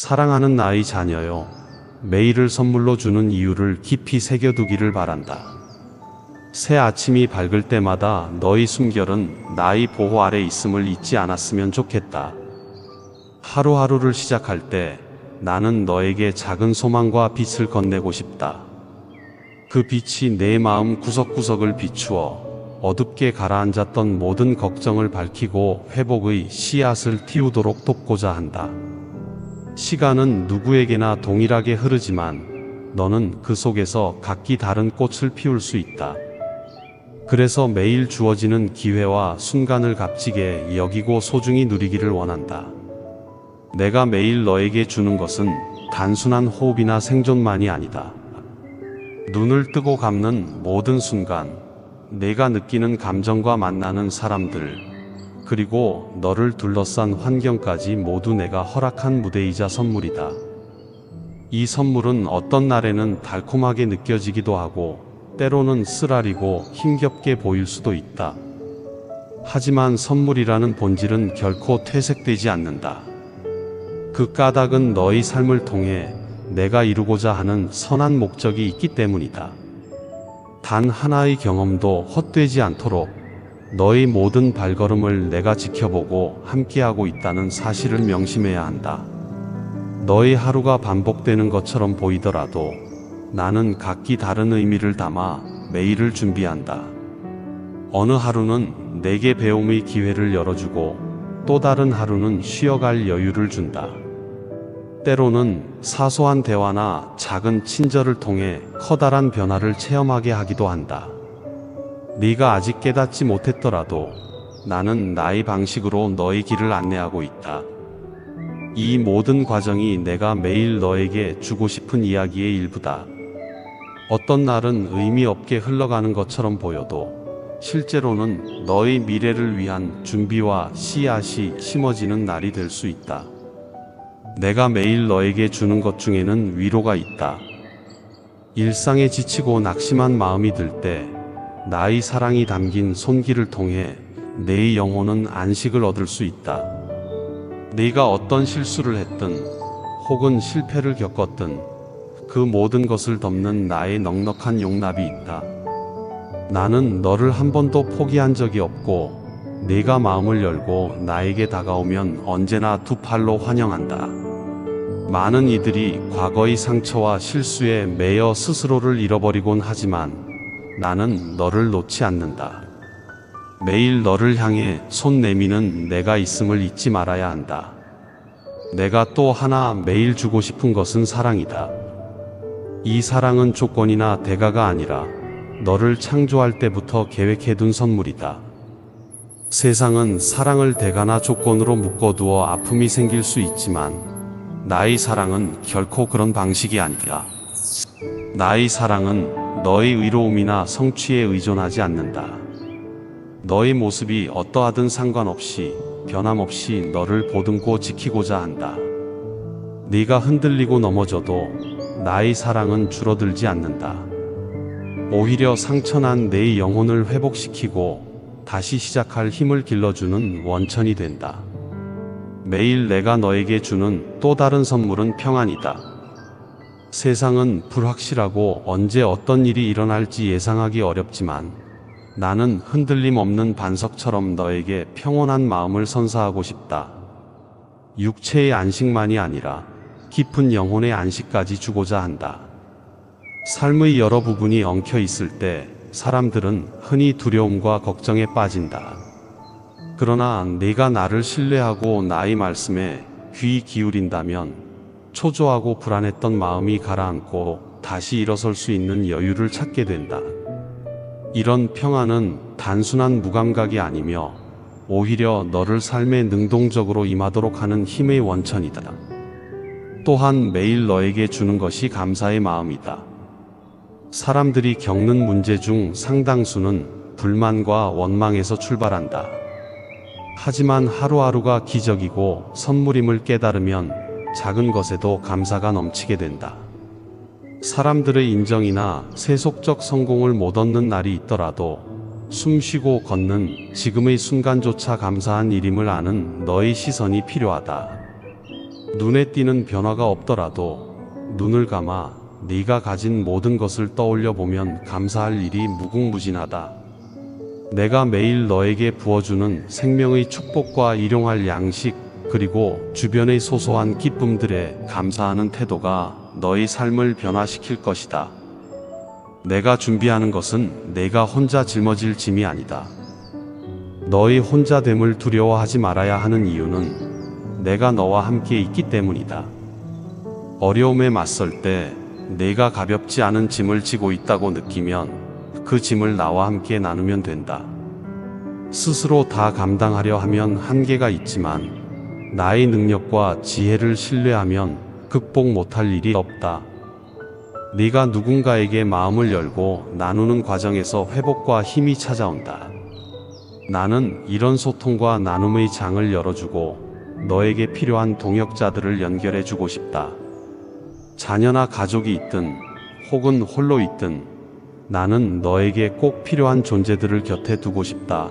사랑하는 나의 자녀여, 매일을 선물로 주는 이유를 깊이 새겨두기를 바란다. 새 아침이 밝을 때마다 너의 숨결은 나의 보호 아래 있음을 잊지 않았으면 좋겠다. 하루하루를 시작할 때 나는 너에게 작은 소망과 빛을 건네고 싶다. 그 빛이 내 마음 구석구석을 비추어 어둡게 가라앉았던 모든 걱정을 밝히고 회복의 씨앗을 틔우도록 돕고자 한다. 시간은 누구에게나 동일하게 흐르지만 너는 그 속에서 각기 다른 꽃을 피울 수 있다. 그래서 매일 주어지는 기회와 순간을 값지게 여기고 소중히 누리기를 원한다. 내가 매일 너에게 주는 것은 단순한 호흡이나 생존만이 아니다. 눈을 뜨고 감는 모든 순간, 내가 느끼는 감정과 만나는 사람들, 그리고 너를 둘러싼 환경까지 모두 내가 허락한 무대이자 선물이다. 이 선물은 어떤 날에는 달콤하게 느껴지기도 하고 때로는 쓰라리고 힘겹게 보일 수도 있다. 하지만 선물이라는 본질은 결코 퇴색되지 않는다. 그 까닭은 너의 삶을 통해 내가 이루고자 하는 선한 목적이 있기 때문이다. 단 하나의 경험도 헛되지 않도록 너의 모든 발걸음을 내가 지켜보고 함께하고 있다는 사실을 명심해야 한다. 너의 하루가 반복되는 것처럼 보이더라도 나는 각기 다른 의미를 담아 매일을 준비한다. 어느 하루는 내게 배움의 기회를 열어주고 또 다른 하루는 쉬어갈 여유를 준다. 때로는 사소한 대화나 작은 친절을 통해 커다란 변화를 체험하게 하기도 한다. 네가 아직 깨닫지 못했더라도 나는 나의 방식으로 너의 길을 안내하고 있다. 이 모든 과정이 내가 매일 너에게 주고 싶은 이야기의 일부다. 어떤 날은 의미 없게 흘러가는 것처럼 보여도 실제로는 너의 미래를 위한 준비와 씨앗이 심어지는 날이 될 수 있다. 내가 매일 너에게 주는 것 중에는 위로가 있다. 일상에 지치고 낙심한 마음이 들 때 나의 사랑이 담긴 손길을 통해 내 영혼은 안식을 얻을 수 있다. 네가 어떤 실수를 했든 혹은 실패를 겪었든 그 모든 것을 덮는 나의 넉넉한 용납이 있다. 나는 너를 한 번도 포기한 적이 없고 네가 마음을 열고 나에게 다가오면 언제나 두 팔로 환영한다. 많은 이들이 과거의 상처와 실수에 매여 스스로를 잃어버리곤 하지만 나는 너를 놓지 않는다. 매일 너를 향해 손 내미는 내가 있음을 잊지 말아야 한다. 내가 또 하나 매일 주고 싶은 것은 사랑이다. 이 사랑은 조건이나 대가가 아니라 너를 창조할 때부터 계획해둔 선물이다. 세상은 사랑을 대가나 조건으로 묶어두어 아픔이 생길 수 있지만 나의 사랑은 결코 그런 방식이 아니다. 나의 사랑은 너의 의로움이나 성취에 의존하지 않는다. 너의 모습이 어떠하든 상관없이 변함없이 너를 보듬고 지키고자 한다. 네가 흔들리고 넘어져도 나의 사랑은 줄어들지 않는다. 오히려 상처난 내 영혼을 회복시키고 다시 시작할 힘을 길러주는 원천이 된다. 매일 내가 너에게 주는 또 다른 선물은 평안이다. 세상은 불확실하고 언제 어떤 일이 일어날지 예상하기 어렵지만 나는 흔들림 없는 반석처럼 너에게 평온한 마음을 선사하고 싶다. 육체의 안식만이 아니라 깊은 영혼의 안식까지 주고자 한다. 삶의 여러 부분이 엉켜 있을 때 사람들은 흔히 두려움과 걱정에 빠진다. 그러나 네가 나를 신뢰하고 나의 말씀에 귀 기울인다면 초조하고 불안했던 마음이 가라앉고 다시 일어설 수 있는 여유를 찾게 된다. 이런 평안은 단순한 무감각이 아니며 오히려 너를 삶에 능동적으로 임하도록 하는 힘의 원천이다. 또한 매일 너에게 주는 것이 감사의 마음이다. 사람들이 겪는 문제 중 상당수는 불만과 원망에서 출발한다. 하지만 하루하루가 기적이고 선물임을 깨달으면 작은 것에도 감사가 넘치게 된다. 사람들의 인정이나 세속적 성공을 못 얻는 날이 있더라도 숨 쉬고 걷는 지금의 순간조차 감사한 일임을 아는 너의 시선이 필요하다. 눈에 띄는 변화가 없더라도 눈을 감아 네가 가진 모든 것을 떠올려 보면 감사할 일이 무궁무진하다. 내가 매일 너에게 부어주는 생명의 축복과 일용할 양식, 그리고 주변의 소소한 기쁨들에 감사하는 태도가 너의 삶을 변화시킬 것이다. 내가 준비하는 것은 내가 혼자 짊어질 짐이 아니다. 너의 혼자됨을 두려워하지 말아야 하는 이유는 내가 너와 함께 있기 때문이다. 어려움에 맞설 때 내가 가볍지 않은 짐을 지고 있다고 느끼면 그 짐을 나와 함께 나누면 된다. 스스로 다 감당하려 하면 한계가 있지만 나의 능력과 지혜를 신뢰하면 극복 못할 일이 없다. 네가 누군가에게 마음을 열고 나누는 과정에서 회복과 힘이 찾아온다. 나는 이런 소통과 나눔의 장을 열어주고 너에게 필요한 동역자들을 연결해주고 싶다. 자녀나 가족이 있든 혹은 홀로 있든 나는 너에게 꼭 필요한 존재들을 곁에 두고 싶다.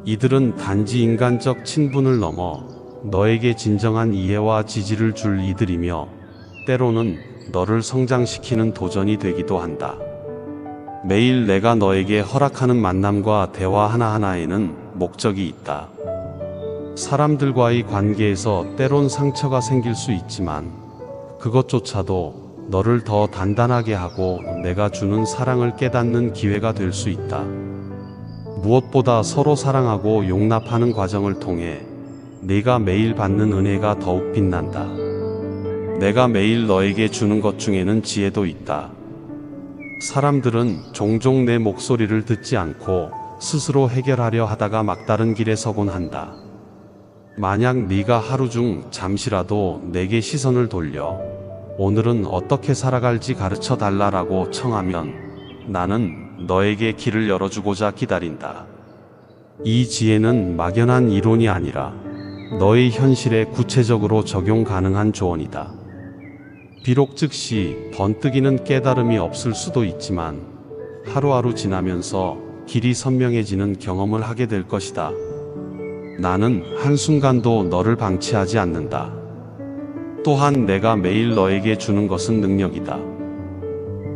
이들은 단지 인간적 친분을 넘어 너에게 진정한 이해와 지지를 줄 이들이며 때로는 너를 성장시키는 도전이 되기도 한다. 매일 내가 너에게 허락하는 만남과 대화 하나하나에는 목적이 있다. 사람들과의 관계에서 때론 상처가 생길 수 있지만 그것조차도 너를 더 단단하게 하고 내가 주는 사랑을 깨닫는 기회가 될 수 있다. 무엇보다 서로 사랑하고 용납하는 과정을 통해 네가 매일 받는 은혜가 더욱 빛난다. 내가 매일 너에게 주는 것 중에는 지혜도 있다. 사람들은 종종 내 목소리를 듣지 않고 스스로 해결하려 하다가 막다른 길에 서곤 한다. 만약 네가 하루 중 잠시라도 내게 시선을 돌려 오늘은 어떻게 살아갈지 가르쳐 달라라고 청하면 나는 너에게 길을 열어주고자 기다린다. 이 지혜는 막연한 이론이 아니라 너의 현실에 구체적으로 적용 가능한 조언이다. 비록 즉시 번뜩이는 깨달음이 없을 수도 있지만 하루하루 지나면서 길이 선명해지는 경험을 하게 될 것이다. 나는 한순간도 너를 방치하지 않는다. 또한 내가 매일 너에게 주는 것은 능력이다.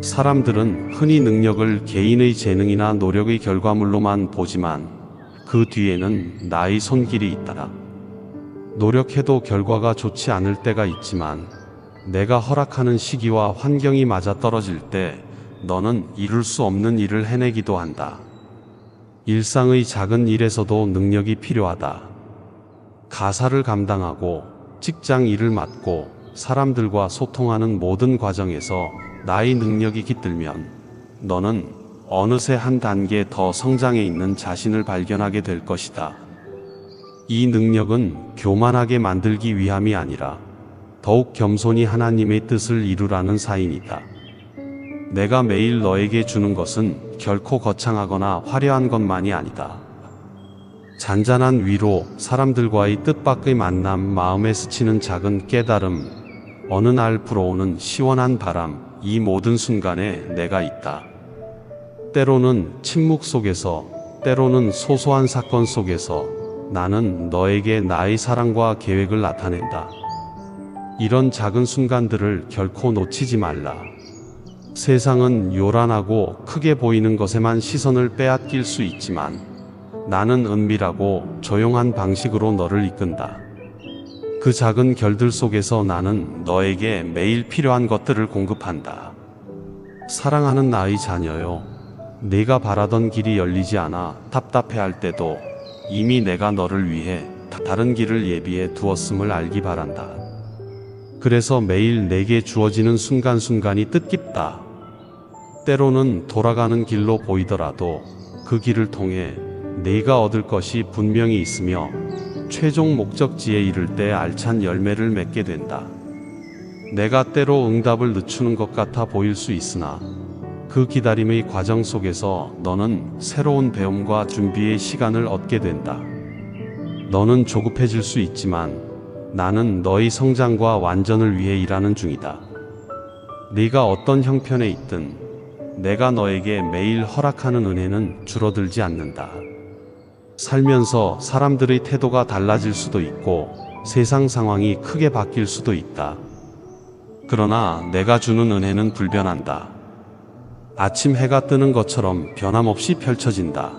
사람들은 흔히 능력을 개인의 재능이나 노력의 결과물로만 보지만 그 뒤에는 나의 손길이 있다. 노력해도 결과가 좋지 않을 때가 있지만 내가 허락하는 시기와 환경이 맞아떨어질 때 너는 이룰 수 없는 일을 해내기도 한다. 일상의 작은 일에서도 능력이 필요하다. 가사를 감당하고 직장 일을 맡고 사람들과 소통하는 모든 과정에서 나의 능력이 깃들면 너는 어느새 한 단계 더 성장해 있는 자신을 발견하게 될 것이다. 이 능력은 교만하게 만들기 위함이 아니라 더욱 겸손히 하나님의 뜻을 이루라는 사인이다. 내가 매일 너에게 주는 것은 결코 거창하거나 화려한 것만이 아니다. 잔잔한 위로, 사람들과의 뜻밖의 만남, 마음에 스치는 작은 깨달음, 어느 날 불어오는 시원한 바람, 이 모든 순간에 내가 있다. 때로는 침묵 속에서, 때로는 소소한 사건 속에서 나는 너에게 나의 사랑과 계획을 나타낸다. 이런 작은 순간들을 결코 놓치지 말라. 세상은 요란하고 크게 보이는 것에만 시선을 빼앗길 수 있지만 나는 은밀하고 조용한 방식으로 너를 이끈다. 그 작은 결들 속에서 나는 너에게 매일 필요한 것들을 공급한다. 사랑하는 나의 자녀요. 네가 바라던 길이 열리지 않아 답답해할 때도 이미 내가 너를 위해 다른 길을 예비해 두었음을 알기 바란다. 그래서 매일 내게 주어지는 순간순간이 뜻깊다. 때로는 돌아가는 길로 보이더라도 그 길을 통해 네가 얻을 것이 분명히 있으며 최종 목적지에 이를 때 알찬 열매를 맺게 된다. 내가 때로 응답을 늦추는 것 같아 보일 수 있으나 그 기다림의 과정 속에서 너는 새로운 배움과 준비의 시간을 얻게 된다. 너는 조급해질 수 있지만 나는 너의 성장과 완전을 위해 일하는 중이다. 네가 어떤 형편에 있든 내가 너에게 매일 허락하는 은혜는 줄어들지 않는다. 살면서 사람들의 태도가 달라질 수도 있고 세상 상황이 크게 바뀔 수도 있다. 그러나 내가 주는 은혜는 불변한다. 아침 해가 뜨는 것처럼 변함없이 펼쳐진다.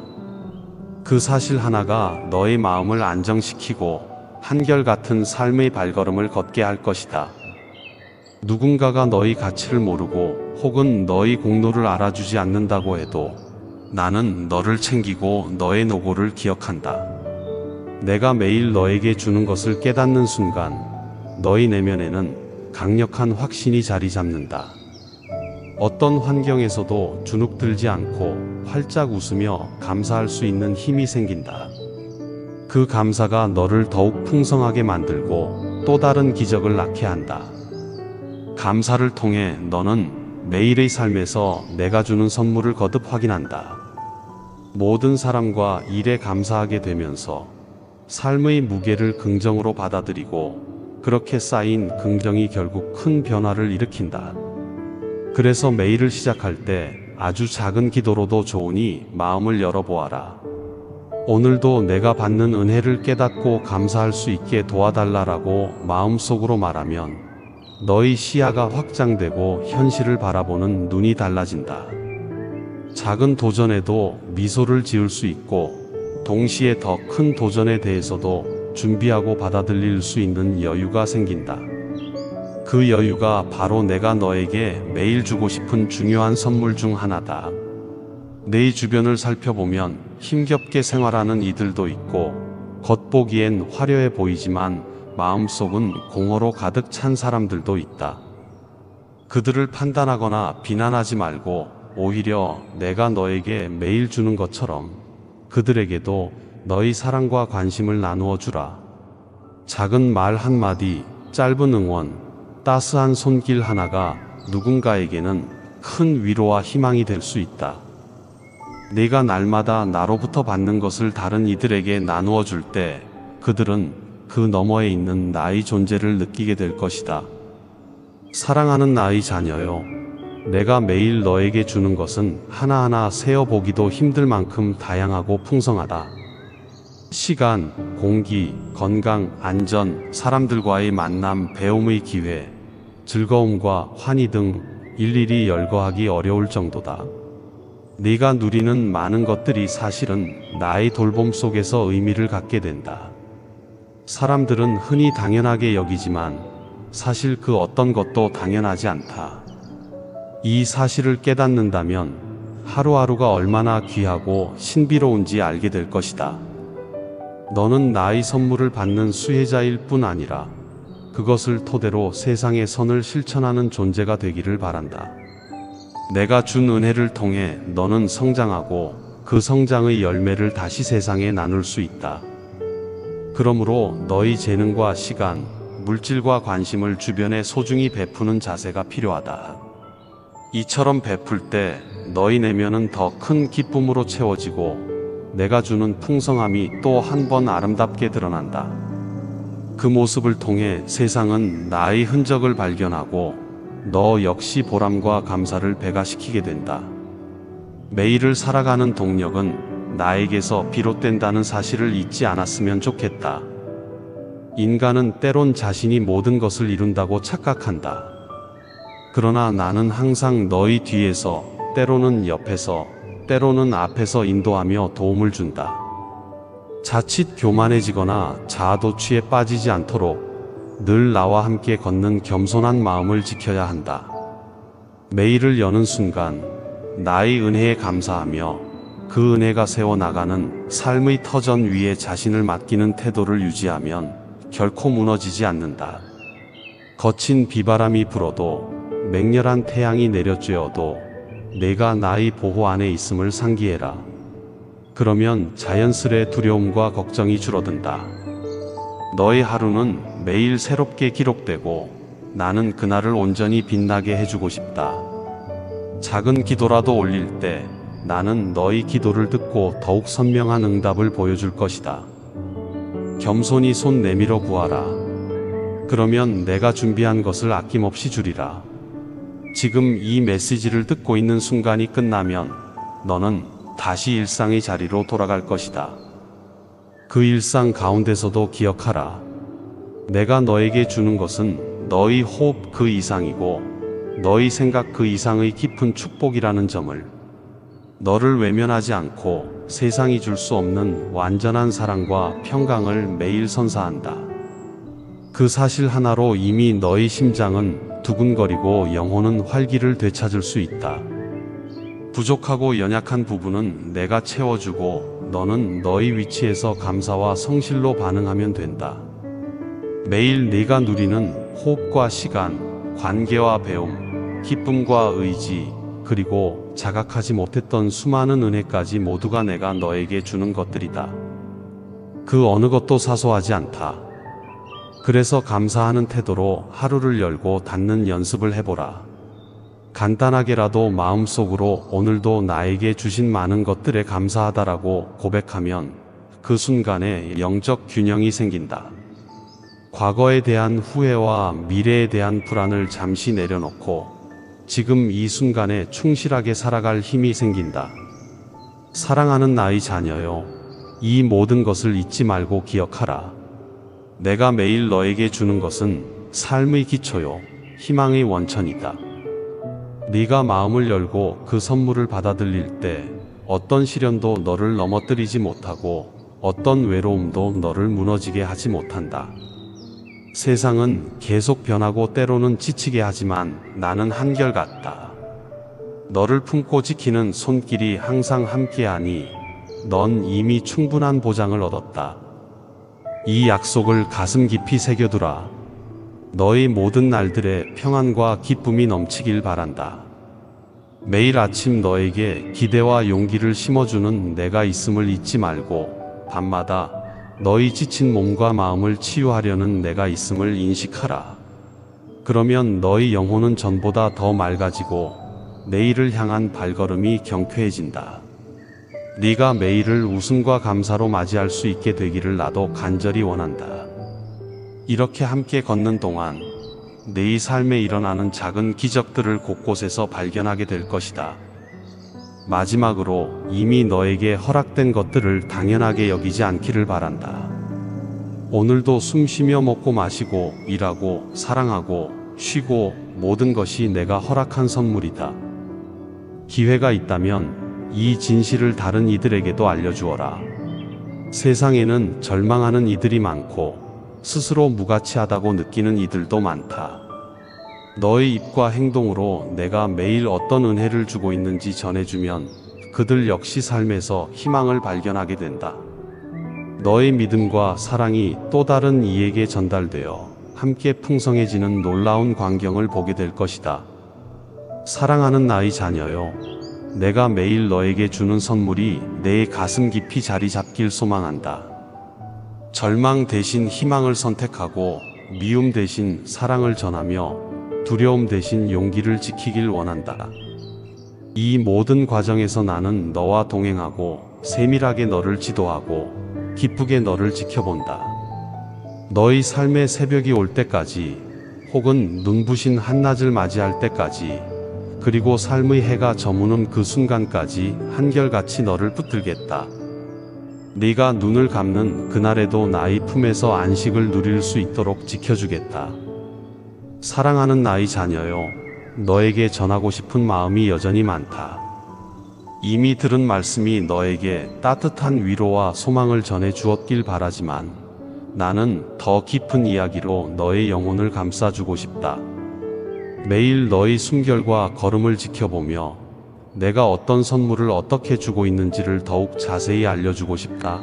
그 사실 하나가 너의 마음을 안정시키고 한결같은 삶의 발걸음을 걷게 할 것이다. 누군가가 너의 가치를 모르고 혹은 너의 공로를 알아주지 않는다고 해도 나는 너를 챙기고 너의 노고를 기억한다. 내가 매일 너에게 주는 것을 깨닫는 순간 너의 내면에는 강력한 확신이 자리 잡는다. 어떤 환경에서도 주눅들지 않고 활짝 웃으며 감사할 수 있는 힘이 생긴다. 그 감사가 너를 더욱 풍성하게 만들고 또 다른 기적을 낳게 한다. 감사를 통해 너는 매일의 삶에서 내가 주는 선물을 거듭 확인한다. 모든 사람과 일에 감사하게 되면서 삶의 무게를 긍정으로 받아들이고 그렇게 쌓인 긍정이 결국 큰 변화를 일으킨다. 그래서 매일을 시작할 때 아주 작은 기도로도 좋으니 마음을 열어보아라. 오늘도 내가 받는 은혜를 깨닫고 감사할 수 있게 도와달라라고 마음속으로 말하면 너의 시야가 확장되고 현실을 바라보는 눈이 달라진다. 작은 도전에도 미소를 지을 수 있고 동시에 더 큰 도전에 대해서도 준비하고 받아들일 수 있는 여유가 생긴다. 그 여유가 바로 내가 너에게 매일 주고 싶은 중요한 선물 중 하나다. 내 주변을 살펴보면 힘겹게 생활하는 이들도 있고 겉보기엔 화려해 보이지만 마음속은 공허로 가득 찬 사람들도 있다. 그들을 판단하거나 비난하지 말고 오히려 내가 너에게 매일 주는 것처럼 그들에게도 너의 사랑과 관심을 나누어 주라. 작은 말 한마디, 짧은 응원, 따스한 손길 하나가 누군가에게는 큰 위로와 희망이 될 수 있다. 내가 날마다 나로부터 받는 것을 다른 이들에게 나누어 줄 때 그들은 그 너머에 있는 나의 존재를 느끼게 될 것이다. 사랑하는 나의 자녀요. 내가 매일 너에게 주는 것은 하나하나 세어보기도 힘들 만큼 다양하고 풍성하다. 시간, 공기, 건강, 안전, 사람들과의 만남, 배움의 기회, 즐거움과 환희 등 일일이 열거하기 어려울 정도다. 네가 누리는 많은 것들이 사실은 나의 돌봄 속에서 의미를 갖게 된다. 사람들은 흔히 당연하게 여기지만 사실 그 어떤 것도 당연하지 않다. 이 사실을 깨닫는다면 하루하루가 얼마나 귀하고 신비로운지 알게 될 것이다. 너는 나의 선물을 받는 수혜자일 뿐 아니라 그것을 토대로 세상의 선을 실천하는 존재가 되기를 바란다. 내가 준 은혜를 통해 너는 성장하고 그 성장의 열매를 다시 세상에 나눌 수 있다. 그러므로 너의 재능과 시간, 물질과 관심을 주변에 소중히 베푸는 자세가 필요하다. 이처럼 베풀 때 너의 내면은 더 큰 기쁨으로 채워지고 내가 주는 풍성함이 또 한 번 아름답게 드러난다. 그 모습을 통해 세상은 나의 흔적을 발견하고 너 역시 보람과 감사를 배가시키게 된다. 매일을 살아가는 동력은 나에게서 비롯된다는 사실을 잊지 않았으면 좋겠다. 인간은 때론 자신이 모든 것을 이룬다고 착각한다. 그러나 나는 항상 너희 뒤에서, 때로는 옆에서, 때로는 앞에서 인도하며 도움을 준다. 자칫 교만해지거나 자아도취에 빠지지 않도록 늘 나와 함께 걷는 겸손한 마음을 지켜야 한다. 매일을 여는 순간 나의 은혜에 감사하며 그 은혜가 세워나가는 삶의 터전 위에 자신을 맡기는 태도를 유지하면 결코 무너지지 않는다. 거친 비바람이 불어도 맹렬한 태양이 내려쬐어도 내가 나의 보호 안에 있음을 상기해라. 그러면 자연스레 두려움과 걱정이 줄어든다. 너의 하루는 매일 새롭게 기록되고 나는 그날을 온전히 빛나게 해주고 싶다. 작은 기도라도 올릴 때 나는 너의 기도를 듣고 더욱 선명한 응답을 보여줄 것이다. 겸손히 손 내밀어 구하라. 그러면 내가 준비한 것을 아낌없이 주리라. 지금 이 메시지를 듣고 있는 순간이 끝나면 너는 다시 일상의 자리로 돌아갈 것이다. 그 일상 가운데서도 기억하라. 내가 너에게 주는 것은 너의 호흡 그 이상이고 너의 생각 그 이상의 깊은 축복이라는 점을, 너를 외면하지 않고 세상이 줄 수 없는 완전한 사랑과 평강을 매일 선사한다. 그 사실 하나로 이미 너의 심장은 두근거리고 영혼은 활기를 되찾을 수 있다. 부족하고 연약한 부분은 내가 채워주고 너는 너의 위치에서 감사와 성실로 반응하면 된다. 매일 네가 누리는 호흡과 시간, 관계와 배움, 기쁨과 의지, 그리고 자각하지 못했던 수많은 은혜까지 모두가 내가 너에게 주는 것들이다. 그 어느 것도 사소하지 않다. 그래서 감사하는 태도로 하루를 열고 닫는 연습을 해보라. 간단하게라도 마음속으로 오늘도 나에게 주신 많은 것들에 감사하다라고 고백하면 그 순간에 영적 균형이 생긴다. 과거에 대한 후회와 미래에 대한 불안을 잠시 내려놓고 지금 이 순간에 충실하게 살아갈 힘이 생긴다. 사랑하는 나의 자녀요, 이 모든 것을 잊지 말고 기억하라. 내가 매일 너에게 주는 것은 삶의 기초요, 희망의 원천이다. 네가 마음을 열고 그 선물을 받아들일 때 어떤 시련도 너를 넘어뜨리지 못하고 어떤 외로움도 너를 무너지게 하지 못한다. 세상은 계속 변하고 때로는 지치게 하지만 나는 한결같다. 너를 품고 지키는 손길이 항상 함께하니 넌 이미 충분한 보장을 얻었다. 이 약속을 가슴 깊이 새겨두라. 너의 모든 날들에 평안과 기쁨이 넘치길 바란다. 매일 아침 너에게 기대와 용기를 심어주는 내가 있음을 잊지 말고 밤마다 너의 지친 몸과 마음을 치유하려는 내가 있음을 인식하라. 그러면 너의 영혼은 전보다 더 맑아지고 내일을 향한 발걸음이 경쾌해진다. 네가 매일을 웃음과 감사로 맞이할 수 있게 되기를 나도 간절히 원한다. 이렇게 함께 걷는 동안 내 삶에 일어나는 작은 기적들을 곳곳에서 발견하게 될 것이다. 마지막으로 이미 너에게 허락된 것들을 당연하게 여기지 않기를 바란다. 오늘도 숨 쉬며 먹고 마시고 일하고 사랑하고 쉬고 모든 것이 내가 허락한 선물이다. 기회가 있다면 이 진실을 다른 이들에게도 알려주어라. 세상에는 절망하는 이들이 많고 스스로 무가치하다고 느끼는 이들도 많다. 너의 입과 행동으로 내가 매일 어떤 은혜를 주고 있는지 전해주면 그들 역시 삶에서 희망을 발견하게 된다. 너의 믿음과 사랑이 또 다른 이에게 전달되어 함께 풍성해지는 놀라운 광경을 보게 될 것이다. 사랑하는 나의 자녀요, 내가 매일 너에게 주는 선물이 내 가슴 깊이 자리 잡길 소망한다. 절망 대신 희망을 선택하고 미움 대신 사랑을 전하며 두려움 대신 용기를 지키길 원한다. 이 모든 과정에서 나는 너와 동행하고 세밀하게 너를 지도하고 기쁘게 너를 지켜본다. 너의 삶의 새벽이 올 때까지, 혹은 눈부신 한낮을 맞이할 때까지, 그리고 삶의 해가 저무는 그 순간까지 한결같이 너를 붙들겠다. 네가 눈을 감는 그날에도 나의 품에서 안식을 누릴 수 있도록 지켜주겠다. 사랑하는 나의 자녀요, 너에게 전하고 싶은 마음이 여전히 많다. 이미 들은 말씀이 너에게 따뜻한 위로와 소망을 전해 주었길 바라지만 나는 더 깊은 이야기로 너의 영혼을 감싸주고 싶다. 매일 너의 숨결과 걸음을 지켜보며 내가 어떤 선물을 어떻게 주고 있는지를 더욱 자세히 알려주고 싶다.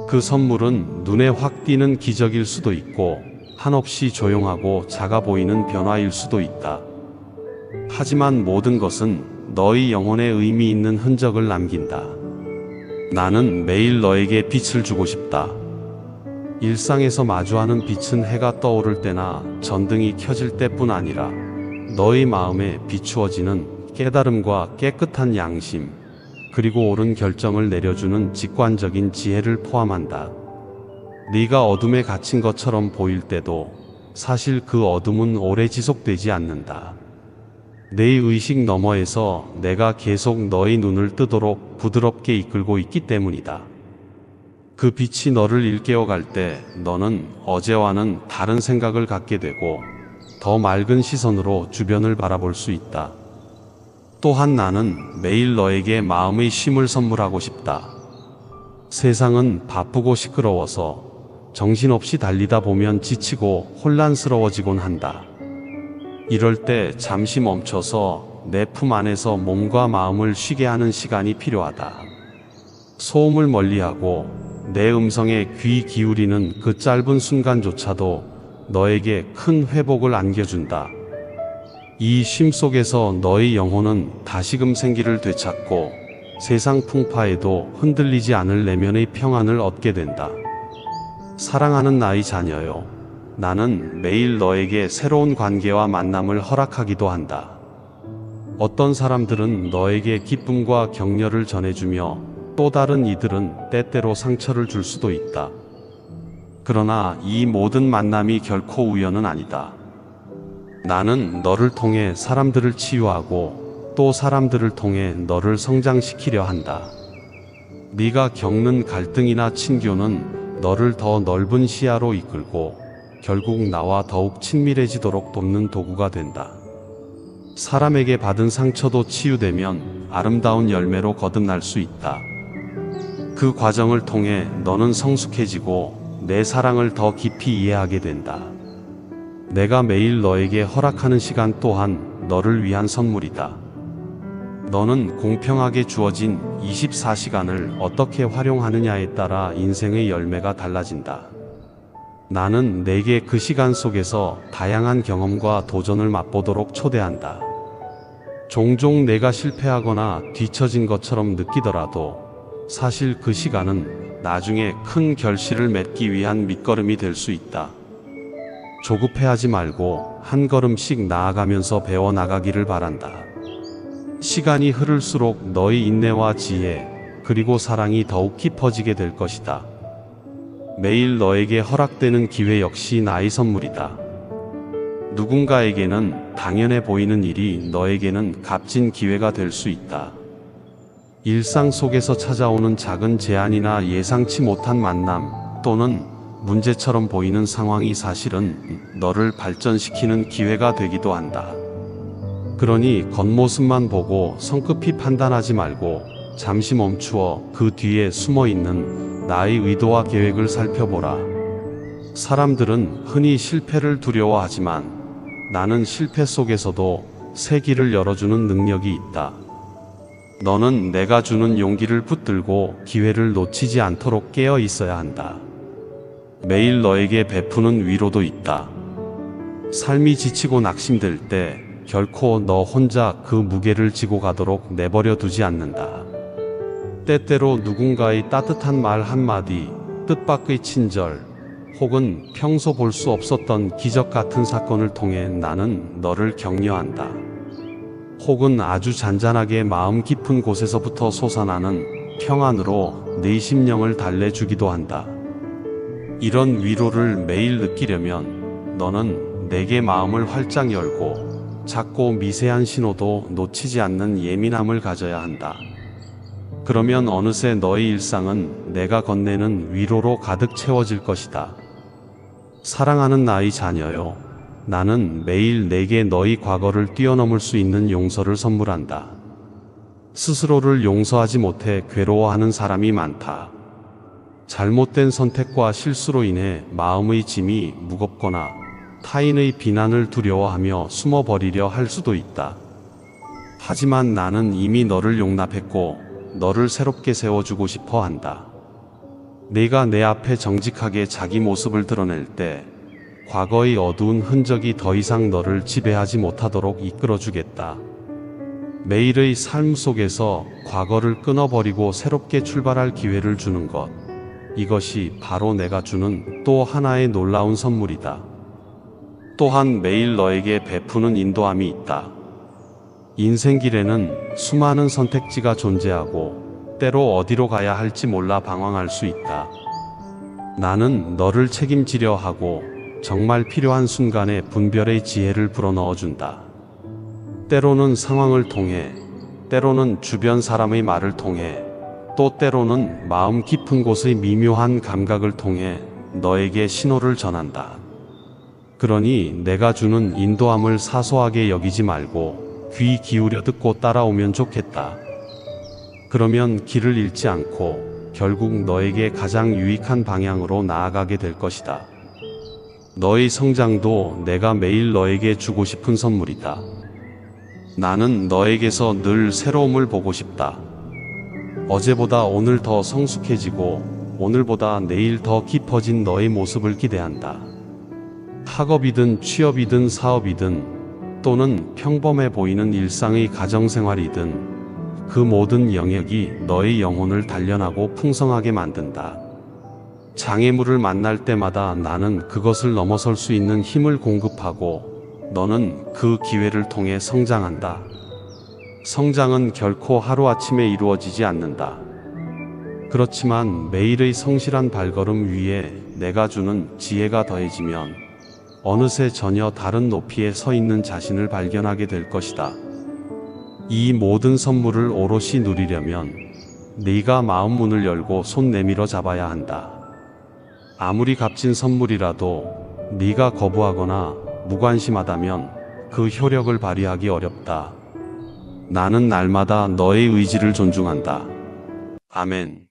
그 선물은 눈에 확 띄는 기적일 수도 있고 한없이 조용하고 작아 보이는 변화일 수도 있다. 하지만 모든 것은 너의 영혼에 의미 있는 흔적을 남긴다. 나는 매일 너에게 빛을 주고 싶다. 일상에서 마주하는 빛은 해가 떠오를 때나 전등이 켜질 때뿐 아니라 너의 마음에 비추어지는 깨달음과 깨끗한 양심, 그리고 옳은 결정을 내려주는 직관적인 지혜를 포함한다. 네가 어둠에 갇힌 것처럼 보일 때도 사실 그 어둠은 오래 지속되지 않는다. 내 의식 너머에서 내가 계속 너의 눈을 뜨도록 부드럽게 이끌고 있기 때문이다. 그 빛이 너를 일깨워 갈 때 너는 어제와는 다른 생각을 갖게 되고 더 맑은 시선으로 주변을 바라볼 수 있다. 또한 나는 매일 너에게 마음의 쉼을 선물하고 싶다. 세상은 바쁘고 시끄러워서 정신없이 달리다 보면 지치고 혼란스러워지곤 한다. 이럴 때 잠시 멈춰서 내 품 안에서 몸과 마음을 쉬게 하는 시간이 필요하다. 소음을 멀리하고 내 음성에 귀 기울이는 그 짧은 순간조차도 너에게 큰 회복을 안겨준다. 이 쉼 속에서 너의 영혼은 다시금 생기를 되찾고 세상 풍파에도 흔들리지 않을 내면의 평안을 얻게 된다. 사랑하는 나의 자녀요, 나는 매일 너에게 새로운 관계와 만남을 허락하기도 한다. 어떤 사람들은 너에게 기쁨과 격려를 전해주며 또 다른 이들은 때때로 상처를 줄 수도 있다. 그러나 이 모든 만남이 결코 우연은 아니다. 나는 너를 통해 사람들을 치유하고 또 사람들을 통해 너를 성장시키려 한다. 네가 겪는 갈등이나 친교는 너를 더 넓은 시야로 이끌고 결국 나와 더욱 친밀해지도록 돕는 도구가 된다. 사람에게 받은 상처도 치유되면 아름다운 열매로 거듭날 수 있다. 그 과정을 통해 너는 성숙해지고 내 사랑을 더 깊이 이해하게 된다. 내가 매일 너에게 허락하는 시간 또한 너를 위한 선물이다. 너는 공평하게 주어진 24시간을 어떻게 활용하느냐에 따라 인생의 열매가 달라진다. 나는 내게 그 시간 속에서 다양한 경험과 도전을 맛보도록 초대한다. 종종 내가 실패하거나 뒤처진 것처럼 느끼더라도 사실 그 시간은 나중에 큰 결실을 맺기 위한 밑거름이 될 수 있다. 조급해하지 말고 한 걸음씩 나아가면서 배워나가기를 바란다. 시간이 흐를수록 너의 인내와 지혜, 그리고 사랑이 더욱 깊어지게 될 것이다. 매일 너에게 허락되는 기회 역시 나의 선물이다. 누군가에게는 당연해 보이는 일이 너에게는 값진 기회가 될 수 있다. 일상 속에서 찾아오는 작은 제안이나 예상치 못한 만남 또는 문제처럼 보이는 상황이 사실은 너를 발전시키는 기회가 되기도 한다. 그러니 겉모습만 보고 성급히 판단하지 말고 잠시 멈추어 그 뒤에 숨어 있는 나의 의도와 계획을 살펴보라. 사람들은 흔히 실패를 두려워하지만 나는 실패 속에서도 새 길을 열어주는 능력이 있다. 너는 내가 주는 용기를 붙들고 기회를 놓치지 않도록 깨어 있어야 한다. 매일 너에게 베푸는 위로도 있다. 삶이 지치고 낙심될 때 결코 너 혼자 그 무게를 지고 가도록 내버려 두지 않는다. 때때로 누군가의 따뜻한 말 한마디, 뜻밖의 친절, 혹은 평소 볼 수 없었던 기적 같은 사건을 통해 나는 너를 격려한다. 혹은 아주 잔잔하게 마음 깊은 곳에서부터 솟아나는 평안으로 네 심령을 달래주기도 한다. 이런 위로를 매일 느끼려면 너는 내게 마음을 활짝 열고 작고 미세한 신호도 놓치지 않는 예민함을 가져야 한다. 그러면 어느새 너의 일상은 내가 건네는 위로로 가득 채워질 것이다. 사랑하는 나의 자녀요, 나는 매일 내게 너의 과거를 뛰어넘을 수 있는 용서를 선물한다. 스스로를 용서하지 못해 괴로워하는 사람이 많다. 잘못된 선택과 실수로 인해 마음의 짐이 무겁거나 타인의 비난을 두려워하며 숨어버리려 할 수도 있다. 하지만 나는 이미 너를 용납했고 너를 새롭게 세워주고 싶어 한다. 네가 내 앞에 정직하게 자기 모습을 드러낼 때 과거의 어두운 흔적이 더 이상 너를 지배하지 못하도록 이끌어주겠다. 매일의 삶 속에서 과거를 끊어버리고 새롭게 출발할 기회를 주는 것, 이것이 바로 내가 주는 또 하나의 놀라운 선물이다. 또한 매일 너에게 베푸는 인도함이 있다. 인생길에는 수많은 선택지가 존재하고 때로 어디로 가야 할지 몰라 방황할 수 있다. 나는 너를 책임지려 하고 정말 필요한 순간에 분별의 지혜를 불어넣어준다. 때로는 상황을 통해, 때로는 주변 사람의 말을 통해, 또 때로는 마음 깊은 곳의 미묘한 감각을 통해 너에게 신호를 전한다. 그러니 내가 주는 인도함을 사소하게 여기지 말고 귀 기울여 듣고 따라오면 좋겠다. 그러면 길을 잃지 않고 결국 너에게 가장 유익한 방향으로 나아가게 될 것이다. 너의 성장도 내가 매일 너에게 주고 싶은 선물이다. 나는 너에게서 늘 새로움을 보고 싶다. 어제보다 오늘 더 성숙해지고 오늘보다 내일 더 깊어진 너의 모습을 기대한다. 학업이든 취업이든 사업이든 또는 평범해 보이는 일상의 가정생활이든 그 모든 영역이 너의 영혼을 단련하고 풍성하게 만든다. 장애물을 만날 때마다 나는 그것을 넘어설 수 있는 힘을 공급하고 너는 그 기회를 통해 성장한다. 성장은 결코 하루아침에 이루어지지 않는다. 그렇지만 매일의 성실한 발걸음 위에 내가 주는 지혜가 더해지면 어느새 전혀 다른 높이에 서 있는 자신을 발견하게 될 것이다. 이 모든 선물을 오롯이 누리려면 네가 마음 문을 열고 손 내밀어 잡아야 한다. 아무리 값진 선물이라도 네가 거부하거나 무관심하다면 그 효력을 발휘하기 어렵다. 나는 날마다 너의 의지를 존중한다. 아멘.